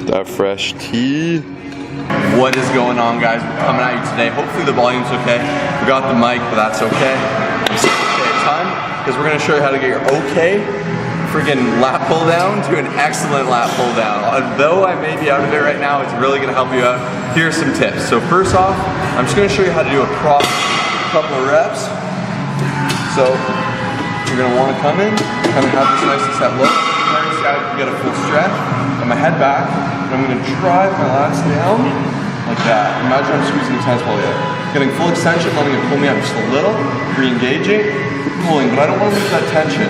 That fresh tea. What is going on, guys? We're coming at you today. Hopefully the volume's okay. Forgot the mic, but that's okay. I'm saying okay a ton because we're gonna show you how to get your okay freaking lat pull down to an excellent lat pull down. Although I may be out of it right now, it's really gonna help you out. Here's some tips. So first off, I'm just gonna show you how to do a proper couple of reps. So you're gonna wanna come in, kind of have this nice and set look. Get a full stretch, get my head back, and I'm gonna drive my lats down like that. Imagine I'm squeezing the tennis ball out. Getting full extension, letting it pull me up just a little, re-engaging, pulling, but I don't want to lose that tension.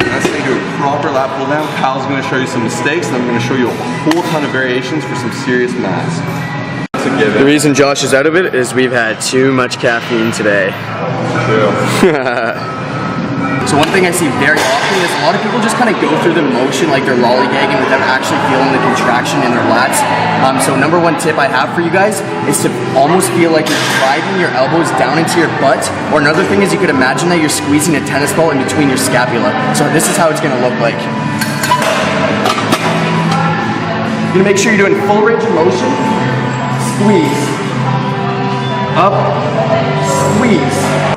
That's how you do a proper lat pull down. Pal's gonna show you some mistakes, and I'm gonna show you a whole ton of variations for some serious mass. The reason Josh is out of it is we've had too much caffeine today. So one thing I see very often is a lot of people just kind of go through the motion like they're lollygagging without actually feeling the contraction in their lats. So number one tip I have for you guys is to almost feel like you're driving your elbows down into your butt. Or another thing is you could imagine that you're squeezing a tennis ball in between your scapula. So this is how it's going to look like. You're going to make sure you're doing full range of motion. Squeeze. Up. Squeeze.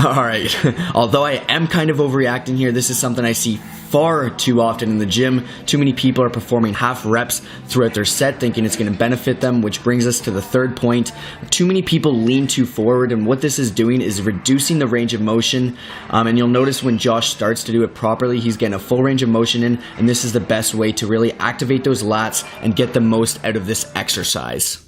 Alright, although I am kind of overreacting here, this is something I see far too often in the gym. Too many people are performing half reps throughout their set thinking it's going to benefit them, which brings us to the third point. Too many people lean too forward, and what this is doing is reducing the range of motion. And you'll notice when Josh starts to do it properly, he's getting a full range of motion in, and this is the best way to really activate those lats and get the most out of this exercise.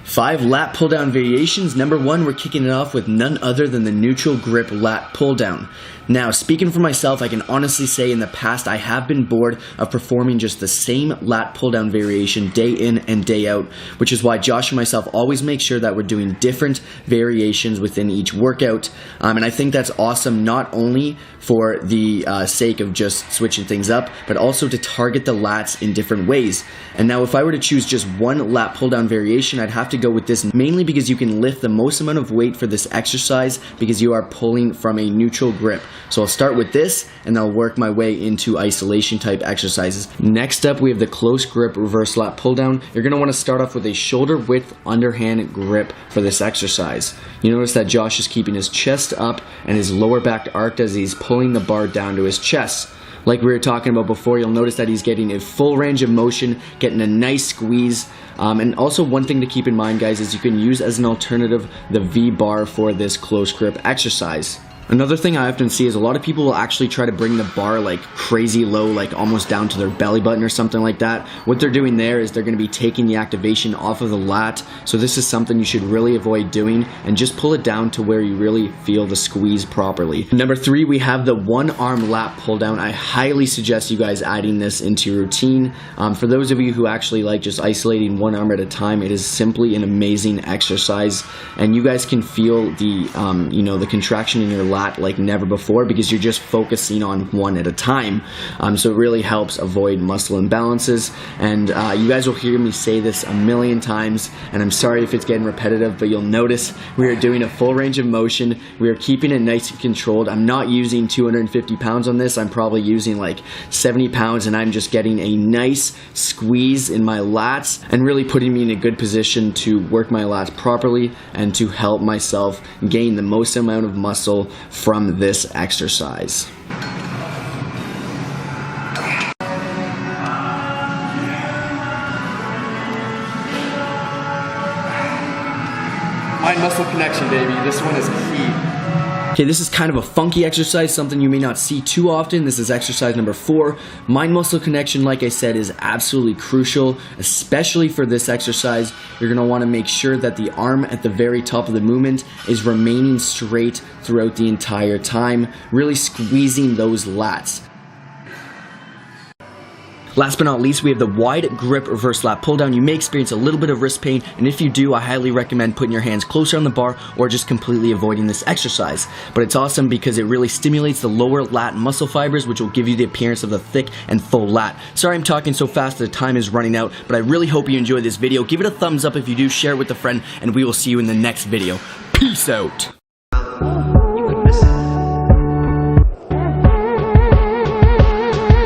5 lat pull down variations. Number 1, we're kicking it off with none other than the neutral grip lat pull down. Now, speaking for myself, I can honestly say in the past I have been bored of performing just the same lat pull down variation day in and day out, which is why Josh and myself always make sure that we're doing different variations within each workout. And I think that's awesome, not only for the sake of just switching things up, but also to target the lats in different ways. And now if I were to choose just one lat pull down variation, I'd have to go with this, mainly because you can lift the most amount of weight for this exercise because you are pulling from a neutral grip. So I'll start with this and I'll work my way into isolation type exercises. Next up, we have the close grip reverse lat pull down. You're going to want to start off with a shoulder width underhand grip for this exercise. You notice that Josh is keeping his chest up and his lower back arched as he's pulling the bar down to his chest. Like we were talking about before, you'll notice that he's getting a full range of motion, getting a nice squeeze. And also one thing to keep in mind, guys, is you can use as an alternative the V bar for this close grip exercise. Another thing I often see is a lot of people will actually try to bring the bar like crazy low, like almost down to their belly button or something like that. What they're doing there is they're going to be taking the activation off of the lat. So this is something you should really avoid doing, and just pull it down to where you really feel the squeeze properly. Number 3, we have the one arm lat pull down. I highly suggest you guys adding this into your routine. For those of you who actually like just isolating one arm at a time, it is simply an amazing exercise, and you guys can feel the the contraction in your lat like never before because you're just focusing on one at a time. So it really helps avoid muscle imbalances. And you guys will hear me say this a million times, and I'm sorry if it's getting repetitive, but you'll notice we are doing a full range of motion. We are keeping it nice and controlled. I'm not using 250 pounds on this. I'm probably using like 70 pounds, and I'm just getting a nice squeeze in my lats and really putting me in a good position to work my lats properly and to help myself gain the most amount of muscle from this exercise. Mind muscle connection, baby. This one is key. Okay, this is kind of a funky exercise, something you may not see too often. This is exercise number 4. Mind-muscle connection, like I said, is absolutely crucial, especially for this exercise. You're going to want to make sure that the arm at the very top of the movement is remaining straight throughout the entire time, really squeezing those lats. Last but not least, we have the wide grip reverse lat pull down. You may experience a little bit of wrist pain, and if you do, I highly recommend putting your hands closer on the bar or just completely avoiding this exercise. But it's awesome because it really stimulates the lower lat muscle fibers, which will give you the appearance of a thick and full lat. Sorry I'm talking so fast, the time is running out, but I really hope you enjoyed this video. Give it a thumbs up if you do, share it with a friend, and we will see you in the next video. Peace out.